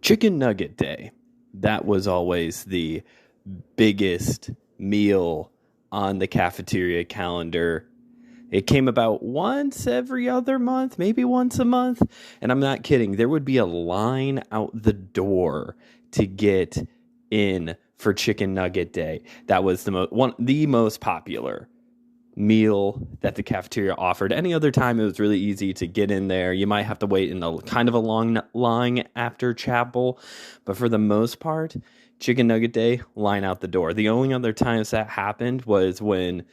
Chicken Nugget Day. That was always the biggest meal on the cafeteria calendar. It came about once every other month, maybe once a month. And I'm not kidding. There would be a line out the door to get in for Chicken Nugget Day. That was the most popular meal that the cafeteria offered. Any other time, it was really easy to get in there. You might have to wait in a kind of a long line after chapel, but for the most part, Chicken Nugget Day, line out the door. The only other times that happened was when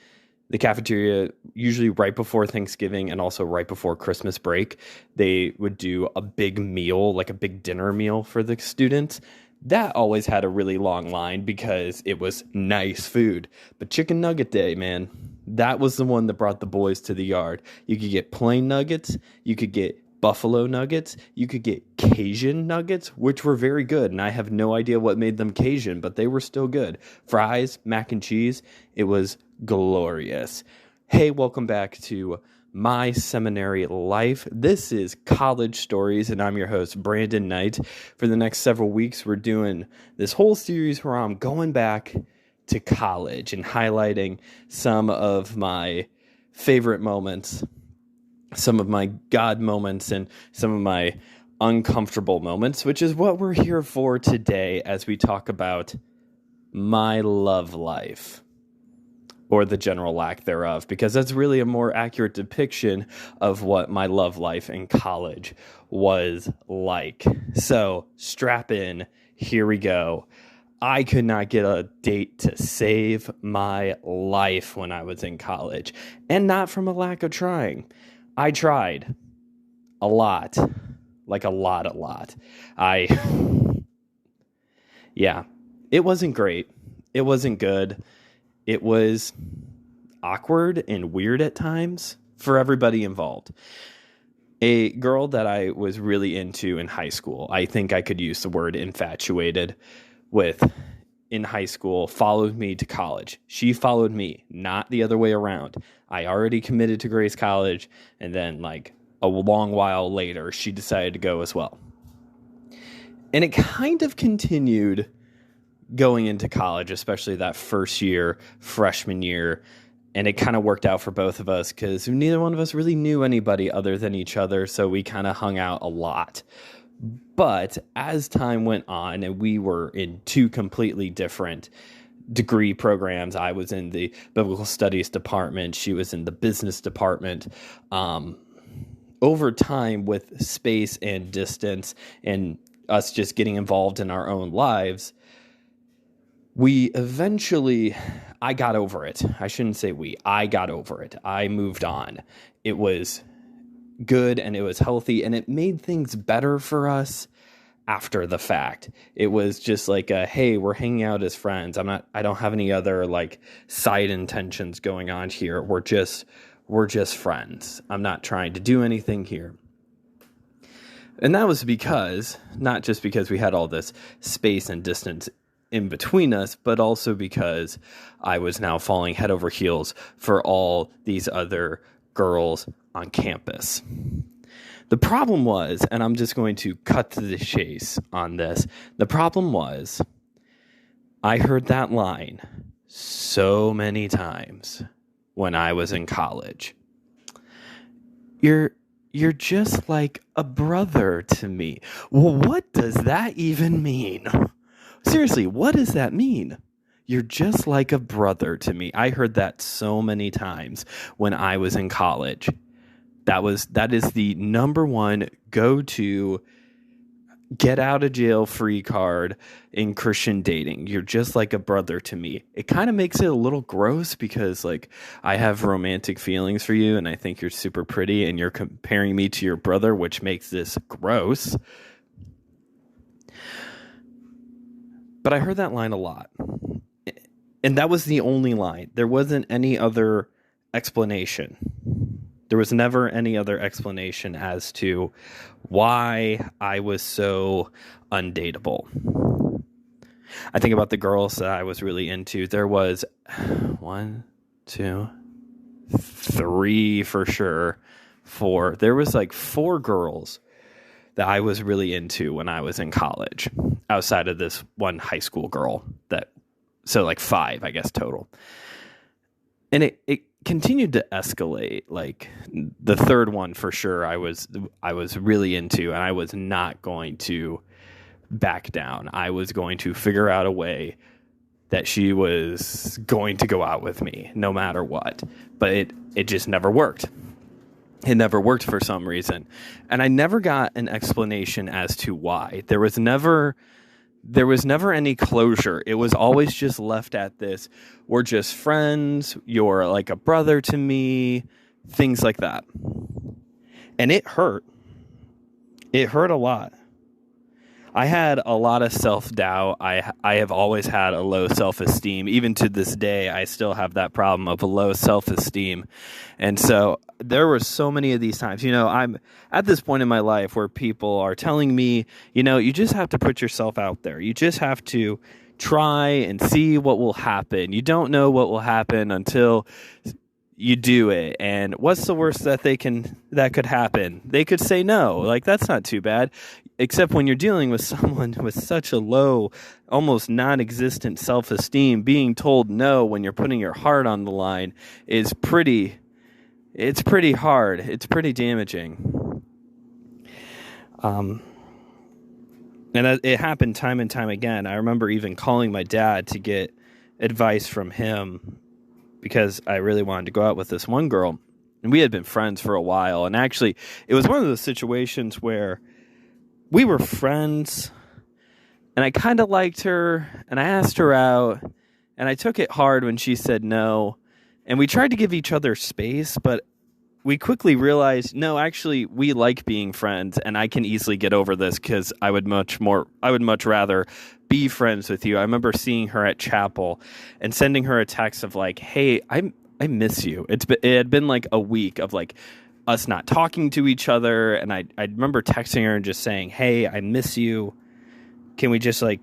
the cafeteria, usually right before Thanksgiving and also right before Christmas break, they would do a big meal, like a big dinner meal for the students. That always had a really long line because it was nice food. But Chicken Nugget Day, man, that was the one that brought the boys to the yard. You could get plain nuggets, you could get buffalo nuggets, you could get Cajun nuggets, which were very good. And I have no idea what made them Cajun, but they were still good. Fries, mac and cheese, it was glorious. Hey, welcome back to My Seminary Life. This is College Stories, and I'm your host, Brandon Knight. For the next several weeks, we're doing this whole series where I'm going back to college and highlighting some of my favorite moments, some of my God moments, and some of my uncomfortable moments, which is what we're here for today as we talk about my love life, or the general lack thereof, because that's really a more accurate depiction of what my love life in college was like. So strap in, here we go. I could not get a date to save my life when I was in college, and not from a lack of trying. I tried a lot, like a lot. Yeah, it wasn't great. It wasn't good. It was awkward and weird at times for everybody involved. A girl that I was really into in high school, I think I could use the word infatuated with in high school, followed me to college. She followed me, not the other way around. I already committed to Grace College, and then like a long while later, she decided to go as well. And it kind of continued going into college, especially that first year, freshman year. And it kind of worked out for both of us because neither one of us really knew anybody other than each other. So we kind of hung out a lot. But as time went on and we were in two completely different degree programs, I was in the biblical studies department. She was in the business department. Over time, with space and distance and us just getting involved in our own lives, I got over it. I shouldn't say I got over it. I moved on. It was good and it was healthy and it made things better for us after the fact. It was just like hey, we're hanging out as friends. I don't have any other like side intentions going on here. We're just friends. I'm not trying to do anything here. And that was not just because we had all this space and distance in between us, but also because I was now falling head over heels for all these other girls on campus. The problem was, and I'm just going to cut to the chase on this, the problem was I heard that line so many times when I was in college. You're just like a brother to me. Well, what does that even mean? Seriously, what does that mean? You're just like a brother to me. I heard that so many times when I was in college. That is the number one go-to get out of jail free card in Christian dating. You're just like a brother to me. It kind of makes it a little gross because like I have romantic feelings for you and I think you're super pretty and you're comparing me to your brother, which makes this gross. But I heard that line a lot. And that was the only line. There wasn't any other explanation. There was never any other explanation as to why I was so undateable. I think about the girls that I was really into. There was 1, 2, 3 for sure. 4. There was like 4 girls that I was really into when I was in college, outside of this one high school girl so like 5, I guess, total. And it continued to escalate. Like the third one for sure, I was really into, and I was not going to back down. I was going to figure out a way that she was going to go out with me no matter what. But it just never worked. It never worked for some reason. And I never got an explanation as to why. There was never any closure. It was always just left at this: we're just friends, you're like a brother to me, things like that. And it hurt. It hurt a lot. I had a lot of self-doubt. I have always had a low self-esteem. Even to this day, I still have that problem of a low self-esteem. And so there were so many of these times. I'm at this point in my life where people are telling me, you just have to put yourself out there. You just have to try and see what will happen. You don't know what will happen until you do it. And what's the worst that could happen? They could say no. Like, that's not too bad. Except when you're dealing with someone with such a low, almost non-existent self-esteem, being told no when you're putting your heart on the line is pretty hard. It's pretty damaging. And it happened time and time again. I remember even calling my dad to get advice from him because I really wanted to go out with this one girl. And we had been friends for a while. And actually, it was one of those situations where we were friends, and I kind of liked her, and I asked her out, and I took it hard when she said no. And we tried to give each other space, but we quickly realized, no, actually, we like being friends, and I can easily get over this because I would much rather be friends with you. I remember seeing her at chapel and sending her a text of like, hey, I miss you. It had been like a week of like us not talking to each other, and I remember texting her and just saying, hey, I miss you. Can we just like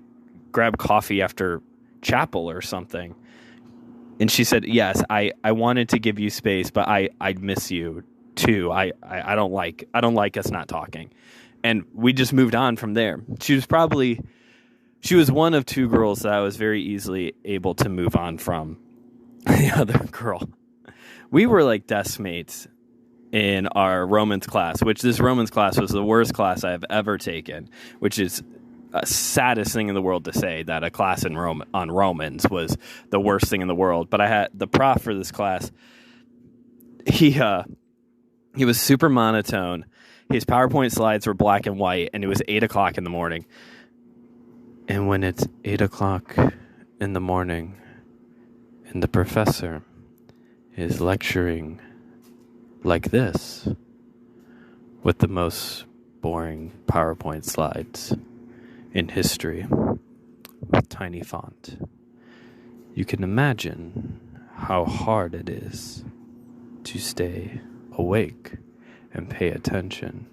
grab coffee after chapel or something? And she said, yes, I wanted to give you space, but I miss you too. I don't like us not talking. And we just moved on from there. She was one of 2 girls that I was very easily able to move on from. The other girl, we were like desk mates in our Romans class, which this Romans class was the worst class I have ever taken, which is a saddest thing in the world to say, that a class on Romans was the worst thing in the world. But I had the prof for this class. He was super monotone. His PowerPoint slides were black and white, and it was 8:00 in the morning. And when it's 8:00 in the morning and the professor is lecturing like this with the most boring PowerPoint slides in history with tiny font, you can imagine how hard it is to stay awake and pay attention.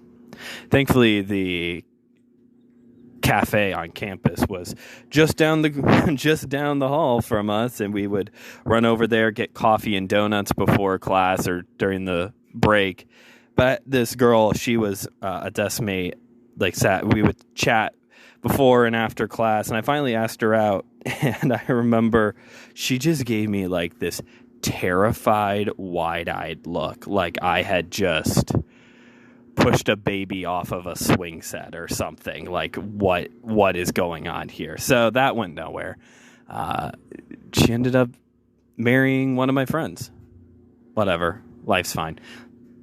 Thankfully, the cafe on campus was just down the hall from us, and we would run over there, get coffee and donuts before class or during the break. But this girl, she was a desk mate. We would chat before and after class, and I finally asked her out, and I remember she just gave me like this terrified, wide-eyed look, like I had just pushed a baby off of a swing set or something. Like, what is going on here? So that went nowhere. She ended up marrying one of my friends. Whatever, life's fine.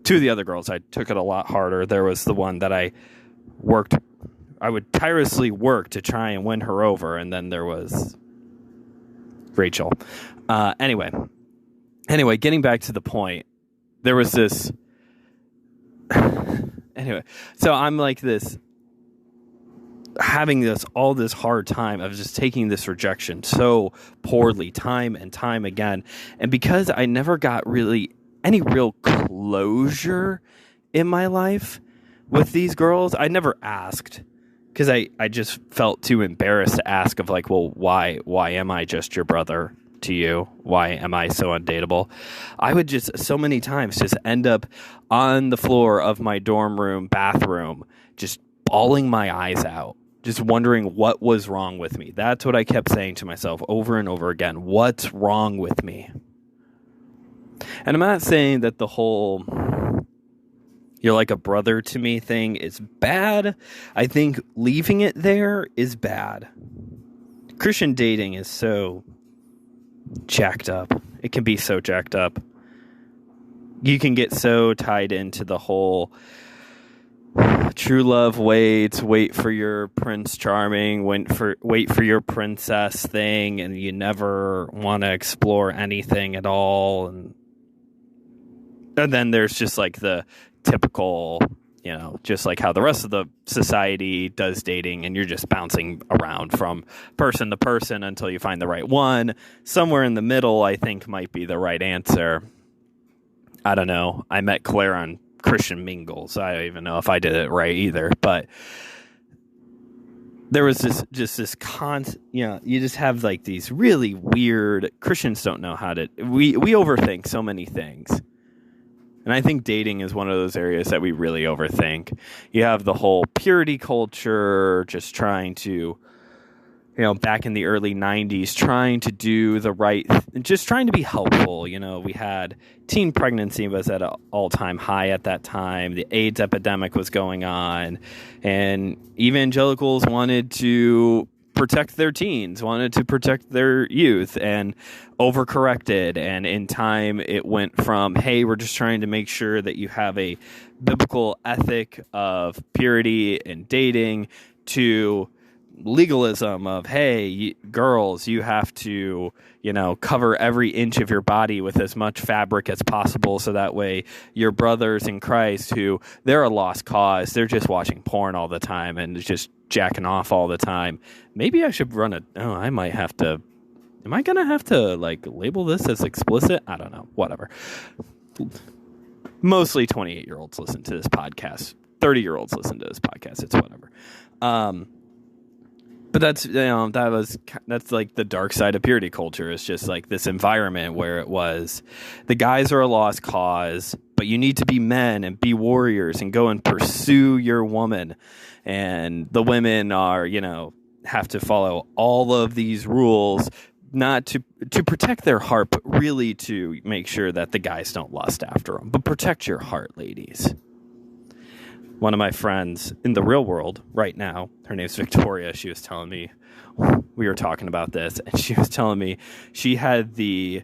2 of the other girls, I took it a lot harder. There was the one that I would tirelessly work to try and win her over, and then there was Rachel. Anyway, getting back to the point, there was this. Anyway, so I'm like this, having all this hard time of just taking this rejection so poorly time and time again. And because I never got really any real closure in my life with these girls, I never asked, because I just felt too embarrassed to ask of like, well, why am I just your brother to you? Why am I so undateable? I would just so many times just end up on the floor of my dorm room bathroom, just bawling my eyes out, just wondering what was wrong with me. That's what I kept saying to myself over and over again. What's wrong with me? And I'm not saying that the whole "you're like a brother to me" thing is bad. I think leaving it there is bad. Christian dating is so jacked up. It can be so jacked up. You can get so tied into the whole true love waits, wait for your Prince Charming, wait for your princess thing, and you never want to explore anything at all. And then there's just like the typical, just like how the rest of the society does dating, and you're just bouncing around from person to person until you find the right one. Somewhere in the middle, I think, might be the right answer. I don't know. I met Claire on Christian Mingle, so I don't even know if I did it right either. But there was this you just have like these really weird, Christians don't know how to, we overthink so many things. And I think dating is one of those areas that we really overthink. You have the whole purity culture, just trying to, back in the early 90s, trying to do the right, just trying to be helpful. We had teen pregnancy was at an all-time high at that time. The AIDS epidemic was going on, and evangelicals wanted to protect their teens, wanted to protect their youth, and overcorrected. And in time, it went from, hey, we're just trying to make sure that you have a biblical ethic of purity and dating, to legalism of, hey, girls, you have to, cover every inch of your body with as much fabric as possible, so that way your brothers in Christ, who they're a lost cause, they're just watching porn all the time and just jacking off all the time. Maybe I should I might have to, am I going to have to like label this as explicit? I don't know, whatever. Mostly 28-year-olds listen to this podcast. 30-year-olds listen to this podcast. It's whatever. But that's like the dark side of purity culture. It's just like this environment where it was, the guys are a lost cause, but you need to be men and be warriors and go and pursue your woman. And the women are, have to follow all of these rules, not to protect their heart, but really to make sure that the guys don't lust after them. But protect your heart, ladies. One of my friends in the real world right now, her name's Victoria, she was telling me, we were talking about this, and she was telling me she had she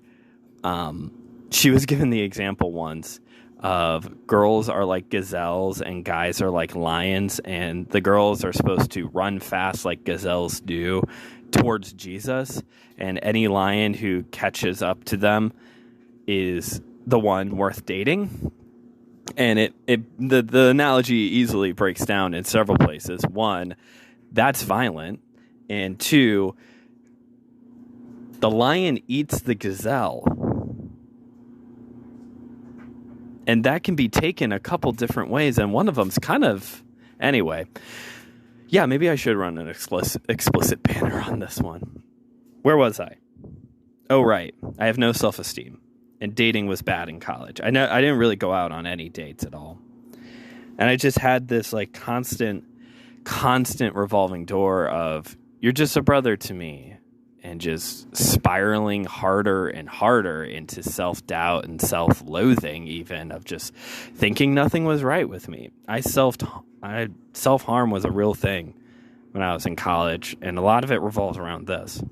was given the example once of girls are like gazelles and guys are like lions, and the girls are supposed to run fast like gazelles do towards Jesus, and any lion who catches up to them is the one worth dating. And the analogy easily breaks down in several places. One, that's violent. And two, the lion eats the gazelle. And that can be taken a couple different ways. And one of them's kind of, anyway. Yeah, maybe I should run an explicit banner on this one. Where was I? Oh, right. I have no self-esteem. And dating was bad in college. I didn't really go out on any dates at all. And I just had this like constant revolving door of, you're just a brother to me. And just spiraling harder and harder into self-doubt and self-loathing, even, of just thinking nothing was right with me. Self-harm was a real thing when I was in college. And a lot of it revolves around this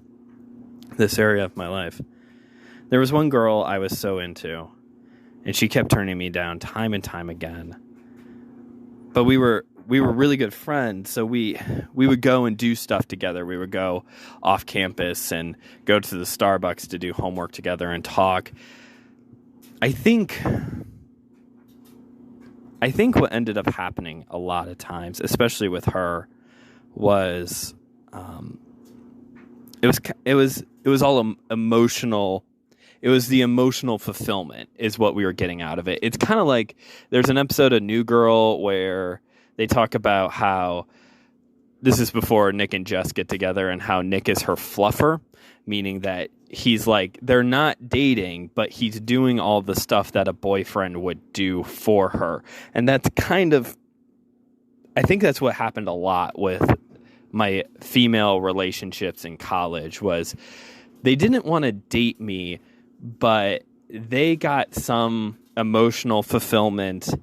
area of my life. There was one girl I was so into, and she kept turning me down time and time again. But we were really good friends, so we would go and do stuff together. We would go off campus and go to the Starbucks to do homework together and talk. I think what ended up happening a lot of times, especially with her, was it was all emotional. It was the emotional fulfillment is what we were getting out of it. It's kind of like there's an episode of New Girl where they talk about how this is before Nick and Jess get together, and how Nick is her fluffer, meaning that he's like, they're not dating, but he's doing all the stuff that a boyfriend would do for her. And that's kind of I think that's what happened a lot with my female relationships in college was they didn't want to date me, but they got some emotional fulfillment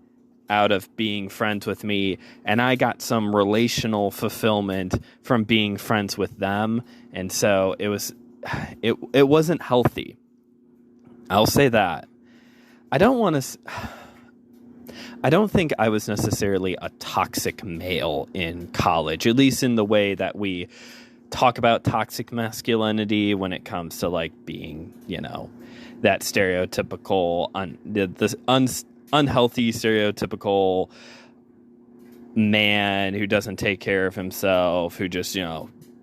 out of being friends with me, and I got some relational fulfillment from being friends with them. And so it wasn't healthy. I'll say that. I don't think I was necessarily a toxic male in college, at least in the way that we talk about toxic masculinity when it comes to like being, that stereotypical, unhealthy stereotypical man who doesn't take care of himself, who just,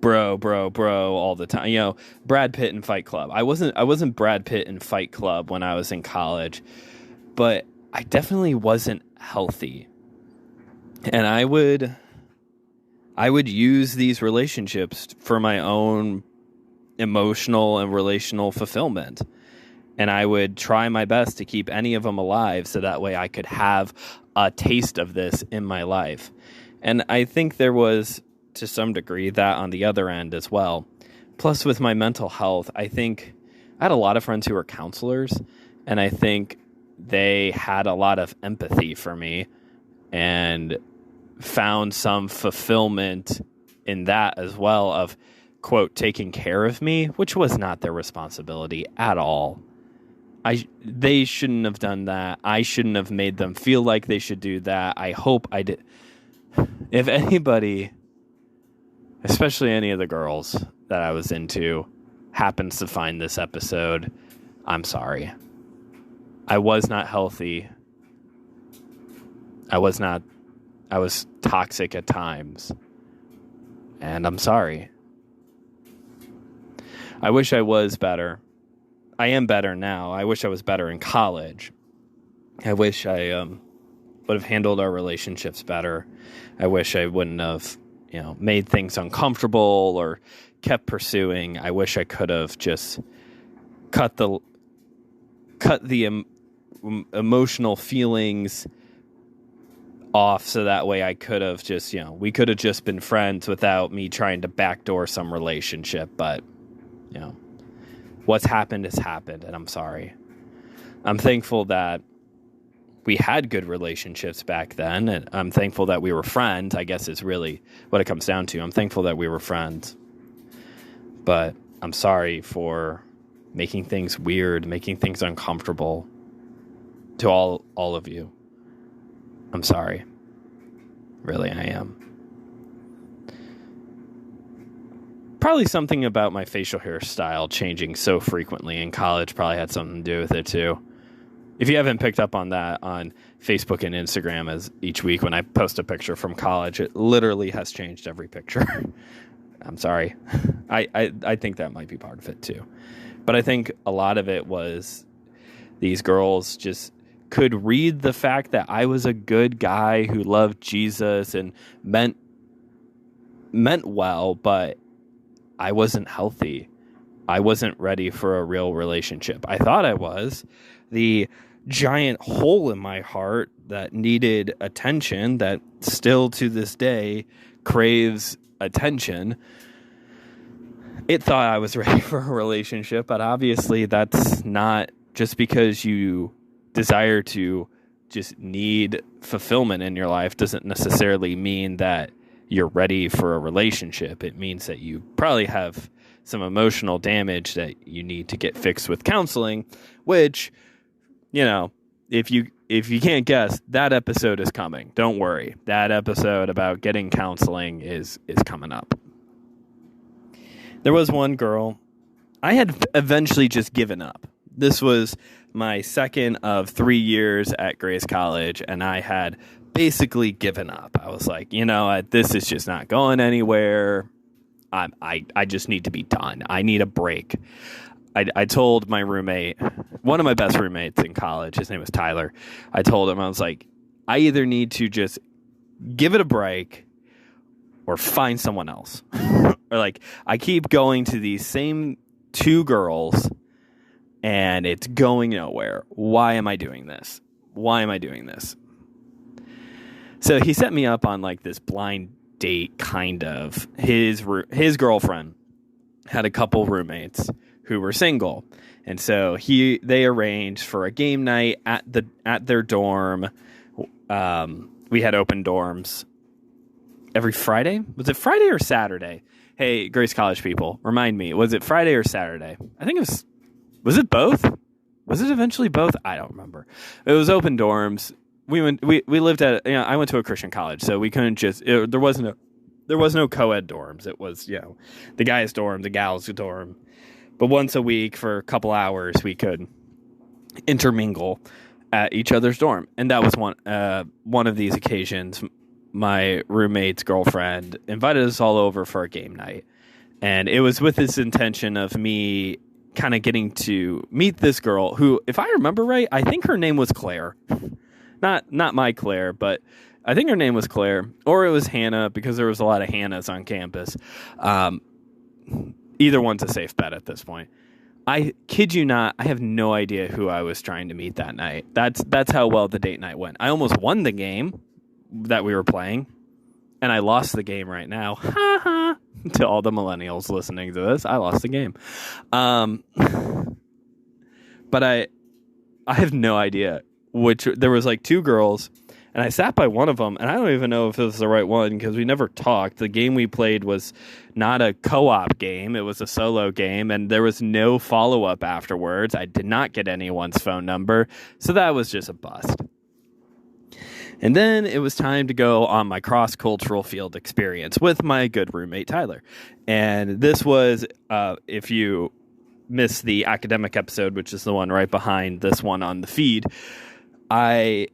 bro all the time. Brad Pitt in Fight Club. I wasn't Brad Pitt in Fight Club when I was in college, but I definitely wasn't healthy. And I would use these relationships for my own emotional and relational fulfillment. And I would try my best to keep any of them alive so that way I could have a taste of this in my life. And I think there was, to some degree, that on the other end as well. Plus, with my mental health, I think I had a lot of friends who were counselors, and I think they had a lot of empathy for me and found some fulfillment in that as well of, quote, taking care of me, which was not their responsibility at all. They shouldn't have done that. I shouldn't have made them feel like they should do that. I hope I did. If anybody, especially any of the girls that I was into, happens to find this episode, I'm sorry. I was not healthy. I was toxic at times. And I'm sorry. I wish I was better. I am better now. I wish I was better in college. I wish I would have handled our relationships better. I wish I wouldn't have, made things uncomfortable or kept pursuing. I wish I could have just cut the emotional feelings off so that way I could have just, we could have just been friends without me trying to backdoor some relationship. But, what's happened has happened, and I'm sorry. I'm thankful that we had good relationships back then, and I'm thankful that we were friends, I guess is really what it comes down to. I'm thankful that we were friends. But I'm sorry for making things weird, making things uncomfortable to all of you. I'm sorry. Really, I am. Probably something about my facial hairstyle changing so frequently in college probably had something to do with it too. If you haven't picked up on that on Facebook and Instagram, as each week when I post a picture from college, it literally has changed every picture. I'm sorry. I think that might be part of it too. But I think a lot of it was these girls just could read the fact that I was a good guy who loved Jesus and meant well, but I wasn't healthy. I wasn't ready for a real relationship. I thought I was. The giant hole in my heart that needed attention, that still to this day craves attention, it thought I was ready for a relationship, but obviously that's not. Just because you desire to just need fulfillment in your life doesn't necessarily mean that you're ready for a relationship. It means that you probably have some emotional damage that you need to get fixed with counseling, which, if you can't guess, that episode is coming. Don't worry. That episode about getting counseling is coming up. There was one girl. I had eventually just given up. This was my second of 3 years at Grace College, and I had basically given up. I was like, this is just not going anywhere. I just need to be done. I need a break. I told my roommate, one of my best roommates in college, his name was Tyler. I told him, I was like, I either need to just give it a break or find someone else. Or like, I keep going to these same two girls and it's going nowhere. Why am I doing this? So he set me up on like this blind date, kind of. His girlfriend had a couple roommates who were single, and so they arranged for a game night at their dorm. We had open dorms every Friday. Was it Friday or Saturday? Hey, Grace College people, remind me. Was it Friday or Saturday? I think it was. Was it both? Was it eventually both? I don't remember. It was open dorms. We lived at, I went to a Christian college, so we couldn't there was no co-ed dorms. It was, the guys' dorm, the gals' dorm. But once a week for a couple hours, we could intermingle at each other's dorm. And that was one of these occasions. My roommate's girlfriend invited us all over for a game night. And it was with this intention of me kind of getting to meet this girl who, if I remember right, I think her name was Claire. Not my Claire, but I think her name was Claire, or it was Hannah, because there was a lot of Hannahs on campus. Either one's a safe bet at this point. I kid you not, I have no idea who I was trying to meet that night. That's how well the date night went. I almost won the game that we were playing, and I lost the game right now. Ha ha! To all the millennials listening to this, I lost the game. But I have no idea. There was like two girls, and I sat by one of them, and I don't even know if it was the right one because we never talked. The game we played was not a co-op game. It was a solo game, and there was no follow-up afterwards. I did not get anyone's phone number, so that was just a bust. And then it was time to go on my cross-cultural field experience with my good roommate, Tyler. And this was, if you missed the academic episode, which is the one right behind this one on the feed, it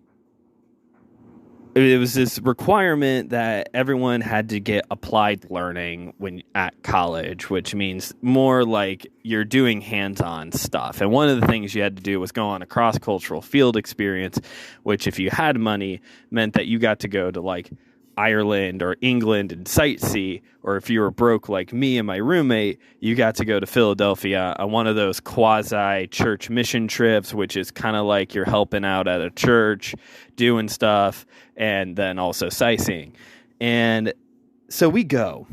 was this requirement that everyone had to get applied learning when at college, which means more like you're doing hands-on stuff. And one of the things you had to do was go on a cross-cultural field experience, which if you had money meant that you got to go to like Ireland or England and sightsee, or if you were broke like me and my roommate, you got to go to Philadelphia on one of those quasi-church mission trips, which is kind of like you're helping out at a church, doing stuff, and then also sightseeing. And so we go.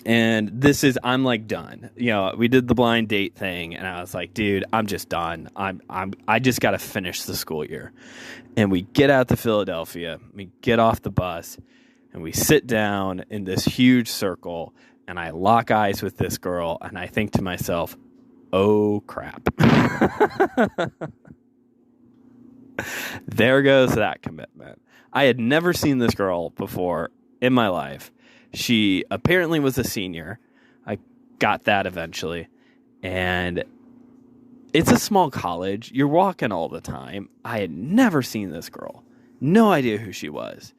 And I'm like done. We did the blind date thing, and I was like, dude, I'm just done. I just got to finish the school year. And we get out to Philadelphia, we get off the bus, and we sit down in this huge circle, and I lock eyes with this girl, and I think to myself, oh crap. There goes that commitment. I had never seen this girl before in my life. She apparently was a senior. I got that eventually. And it's a small college. You're walking all the time. I had never seen this girl. No idea who she was.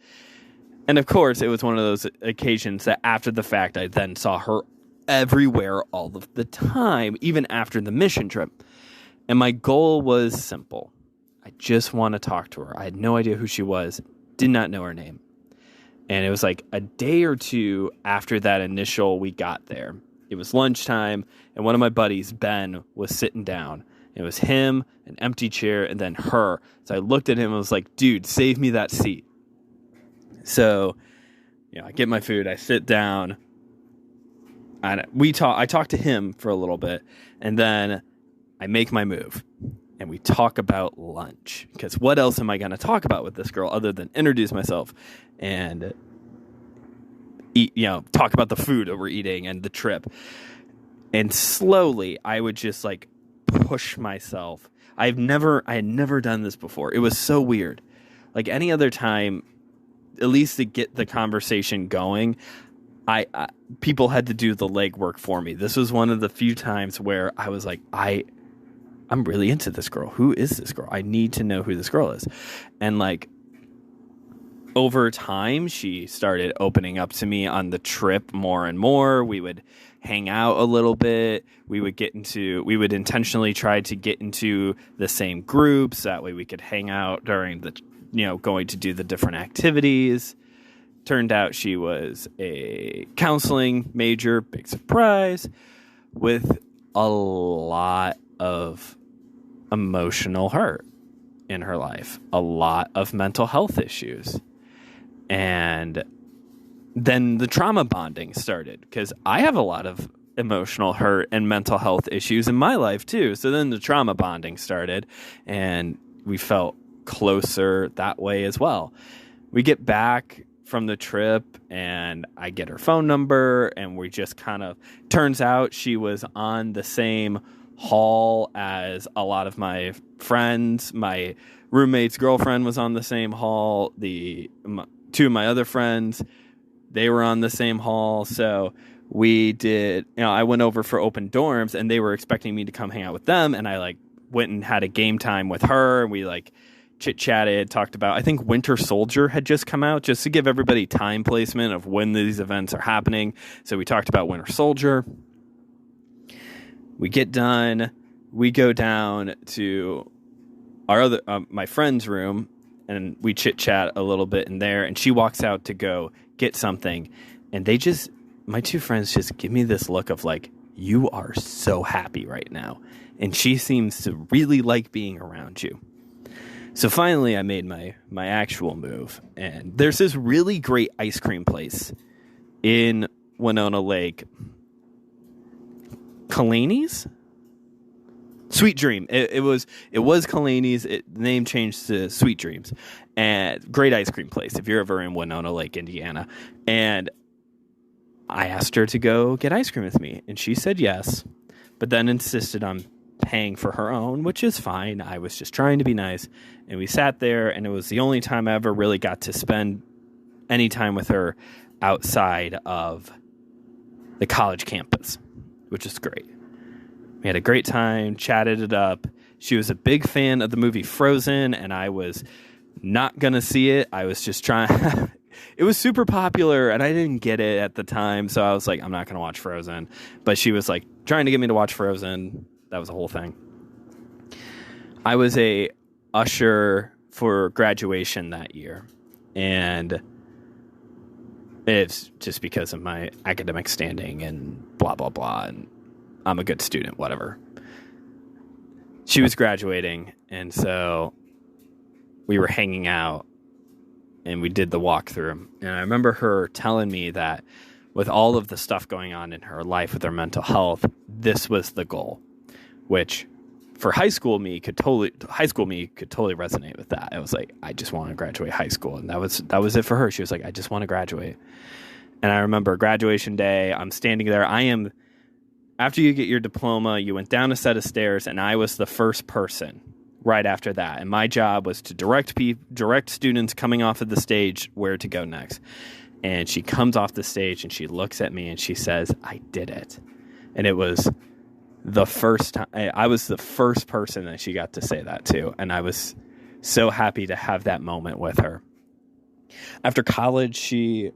And of course, it was one of those occasions that after the fact, I then saw her everywhere all of the time, even after the mission trip. And my goal was simple. I just want to talk to her. I had no idea who she was. Did not know her name. And it was like a day or two after that initial we got there. It was lunchtime, and one of my buddies, Ben, was sitting down. It was him, an empty chair, and then her. So I looked at him and was like, dude, save me that seat. So, I get my food, I sit down, and I talk to him for a little bit, and then I make my move. And we talk about lunch, because what else am I going to talk about with this girl other than introduce myself and eat, talk about the food that we're eating and the trip. And slowly I would just like push myself. I had never done this before. It was so weird. Like any other time, at least to get the conversation going, people had to do the legwork for me. This was one of the few times where I was like, I'm really into this girl. Who is this girl? I need to know who this girl is. And like over time, she started opening up to me on the trip more and more. We would hang out a little bit. We would intentionally try to get into the same groups. That way we could hang out during the, going to do the different activities. Turned out she was a counseling major, big surprise, with a lot of emotional hurt in her life, a lot of mental health issues. And then the trauma bonding started because I have a lot of emotional hurt and mental health issues in my life too. So then the trauma bonding started and we felt closer that way as well. We get back from the trip and I get her phone number and we just kind of, turns out she was on the same hall as a lot of my friends. My roommate's girlfriend was on the same hall. Two of my other friends, they were on the same hall. So we did, I went over for open dorms and they were expecting me to come hang out with them. And I went and had a game time with her. And we chit-chatted, talked about, I think Winter Soldier had just come out, just to give everybody time placement of when these events are happening. So we talked about Winter Soldier. We get done. We go down to our my friend's room and we chit-chat a little bit in there. And she walks out to go get something. And my two friends just give me this look of you are so happy right now. And she seems to really like being around you. So finally, I made my actual move. And there's this really great ice cream place in Winona Lake. Kalani's? Sweet Dream. It was Kalani's. The name changed to Sweet Dreams. And great ice cream place if you're ever in Winona Lake, Indiana. And I asked her to go get ice cream with me. And she said yes. But then insisted on paying for her own, which is fine. I was just trying to be nice. And we sat there, and it was the only time I ever really got to spend any time with her outside of the college campus, which is great. We had a great time, chatted it up. She was a big fan of the movie Frozen, and I was not going to see it. I was just trying. It was super popular, and I didn't get it at the time, so I was like, I'm not going to watch Frozen. But she was trying to get me to watch Frozen. That was the whole thing. I was a usher for graduation that year, and it's just because of my academic standing and blah, blah, blah, and I'm a good student, whatever. She was graduating, and so we were hanging out, and we did the walkthrough. And I remember her telling me that with all of the stuff going on in her life with her mental health, this was the goal, which for high school me could totally resonate with that. It was I just want to graduate high school. And that was it for her. She was I just want to graduate. And I remember graduation day, I'm standing there. After you get your diploma, you went down a set of stairs, and I was the first person right after that. And my job was to direct students coming off of the stage where to go next. And she comes off the stage, and she looks at me, and she says, I did it. And it was the first time. I was the first person that she got to say that to. And I was so happy to have that moment with her. After college, she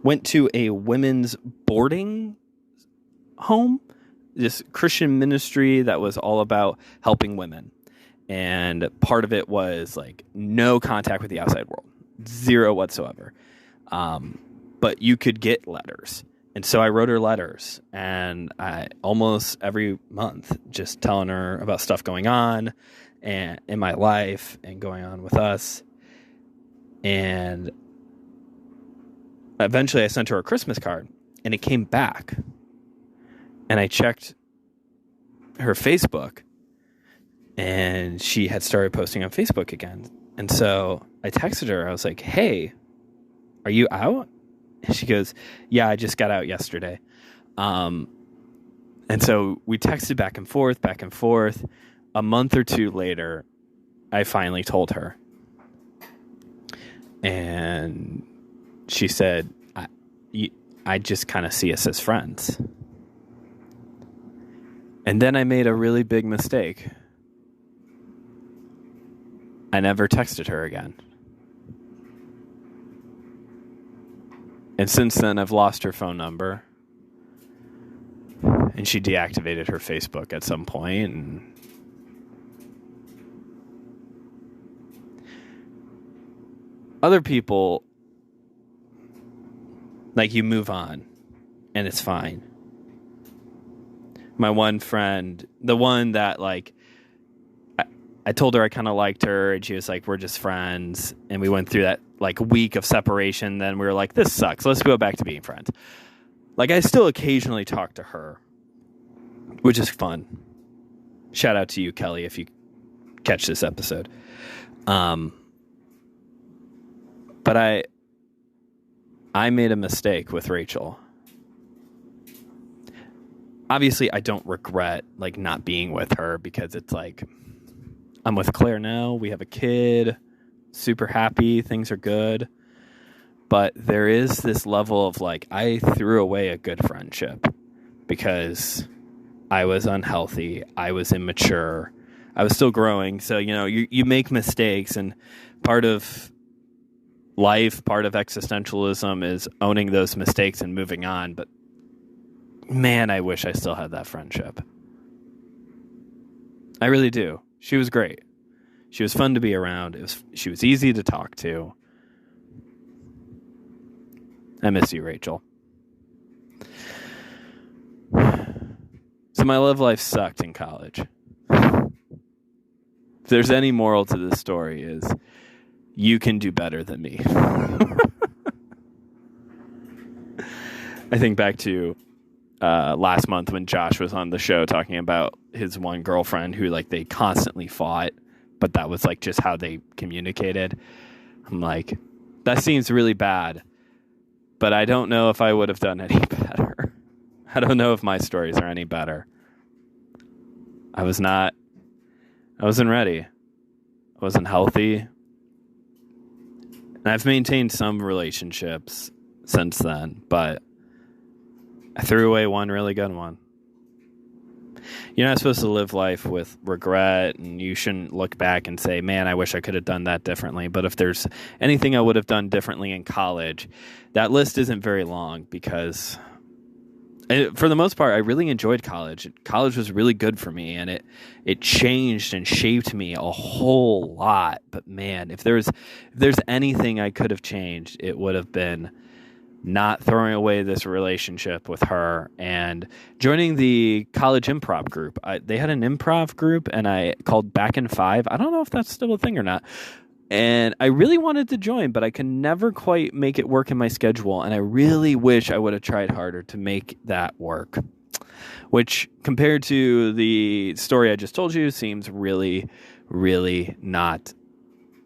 went to a women's boarding home, this Christian ministry that was all about helping women. And part of it was no contact with the outside world, zero whatsoever. But you could get letters. And so I wrote her letters, and I almost every month just telling her about stuff going on and in my life and going on with us. And eventually I sent her a Christmas card, and it came back. And I checked her Facebook, and she had started posting on Facebook again. And so I texted her. I was like, hey, are you out? And she goes, yeah, I just got out yesterday. And so we texted back and forth. A month or two later, I finally told her. And she said, I just kind of see us as friends. And then I made a really big mistake. I never texted her again. And since then, I've lost her phone number. And she deactivated her Facebook at some point. And other people, you move on, and it's fine. My one friend, the one that I told her I kind of liked her, and she was like, we're just friends. And we went through that like week of separation, then we were like, this sucks. Let's go back to being friends. Like, I still occasionally talk to her, which is fun. Shout out to you, Kelly, if you catch this episode. But I made a mistake with Rachel. Obviously, I don't regret like not being with her, because it's like I'm with Claire now. We have a kid. Super happy. Things are good. But there is this level of like, I threw away a good friendship because I was unhealthy. I was immature. I was still growing. So, you know, you make mistakes, and part of life, part of existentialism is owning those mistakes and moving on. But man, I wish I still had that friendship. I really do. She was great. She was fun to be around. She was easy to talk to. I miss you, Rachel. So my love life sucked in college. If there's any moral to this story, is you can do better than me. I think back to last month when Josh was on the show talking about his one girlfriend who like they constantly fought, but that was like just how they communicated. I'm like, that seems really bad, but I don't know if I would have done any better. I don't know if my stories are any better. I wasn't ready. I wasn't healthy. And I've maintained some relationships since then, but I threw away one really good one. You're not supposed to live life with regret, and you shouldn't look back and say, man, I wish I could have done that differently. But if there's anything I would have done differently in college, that list isn't very long, because for the most part, I really enjoyed college. College was really good for me, and it changed and shaped me a whole lot. But man, if there's anything I could have changed, it would have been not throwing away this relationship with her and joining the college improv group. They had an improv group, and I called Back in Five. I don't know if that's still a thing or not. And I really wanted to join, but I could never quite make it work in my schedule. And I really wish I would have tried harder to make that work, which compared to the story I just told you seems really, really not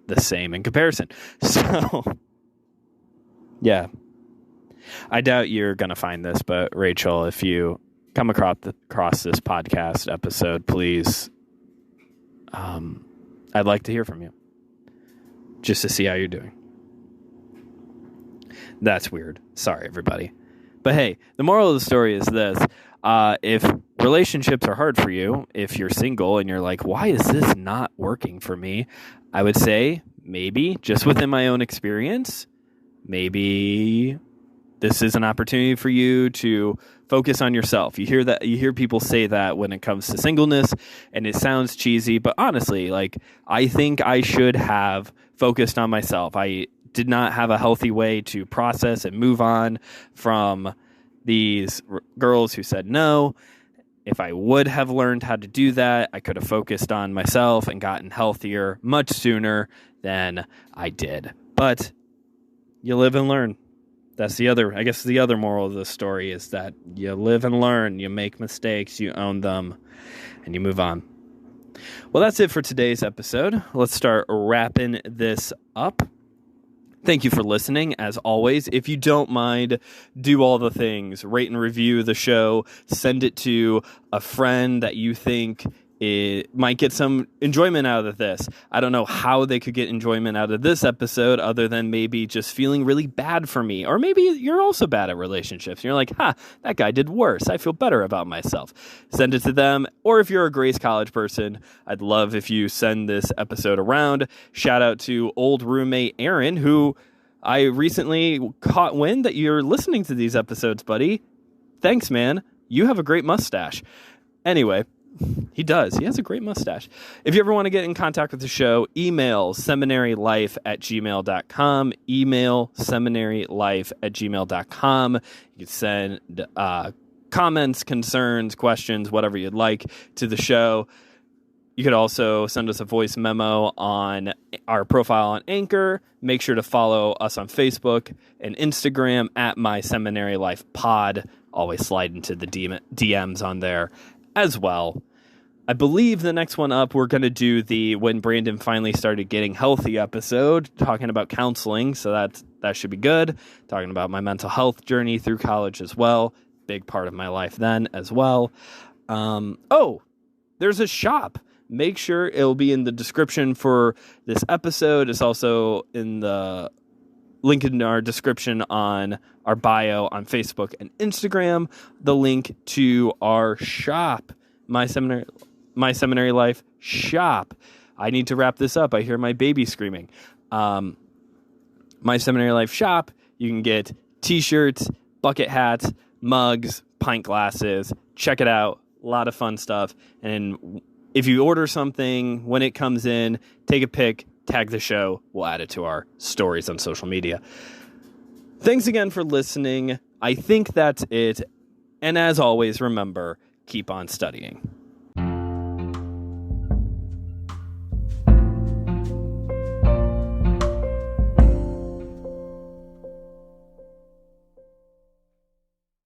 the same in comparison. So, yeah. I doubt you're going to find this, but Rachel, if you come across this podcast episode, please, I'd like to hear from you just to see how you're doing. That's weird. Sorry, everybody. But hey, the moral of the story is this. If relationships are hard for you, if you're single and you're like, why is this not working for me? I would say maybe, just within my own experience, maybe this is an opportunity for you to focus on yourself. You hear people say that when it comes to singleness, and it sounds cheesy, but honestly, like, I think I should have focused on myself. I did not have a healthy way to process and move on from these girls who said no. If I would have learned how to do that, I could have focused on myself and gotten healthier much sooner than I did. But you live and learn. That's the other moral of the story is that you live and learn, you make mistakes, you own them, and you move on. Well, that's it for today's episode. Let's start wrapping this up. Thank you for listening. As always, if you don't mind, do all the things. Rate and review the show. Send it to a friend that you think it might get some enjoyment out of this. I don't know how they could get enjoyment out of this episode other than maybe just feeling really bad for me. Or maybe you're also bad at relationships. And you're like, that guy did worse. I feel better about myself. Send it to them. Or if you're a Grace College person, I'd love if you send this episode around. Shout out to old roommate Aaron, who I recently caught wind that you're listening to these episodes, buddy. Thanks, man. You have a great mustache. Anyway, he does. He has a great mustache. If you ever want to get in contact with the show, email seminarylife@gmail.com. Email seminarylife@gmail.com. You can send comments, concerns, questions, whatever you'd like to the show. You could also send us a voice memo on our profile on Anchor. Make sure to follow us on Facebook and Instagram at My Seminary Life Pod. Always slide into the DMs on there as well. I believe the next one up, we're going to do the When Brandon Finally Started Getting Healthy episode, talking about counseling. So that should be good. Talking about my mental health journey through college as well. Big part of my life then as well. There's a shop. Make sure it'll be in the description for this episode. It's also in the link in our description on our bio on Facebook and Instagram. The link to our shop, My Seminary Life shop. I need to wrap this up. I hear my baby screaming. My Seminary Life shop. You can get t-shirts, bucket hats, mugs, pint glasses. Check it out. A lot of fun stuff. And if you order something, when it comes in, take a pic, tag the show. We'll add it to our stories on social media. Thanks again for listening. I think that's it. And as always, remember, keep on studying.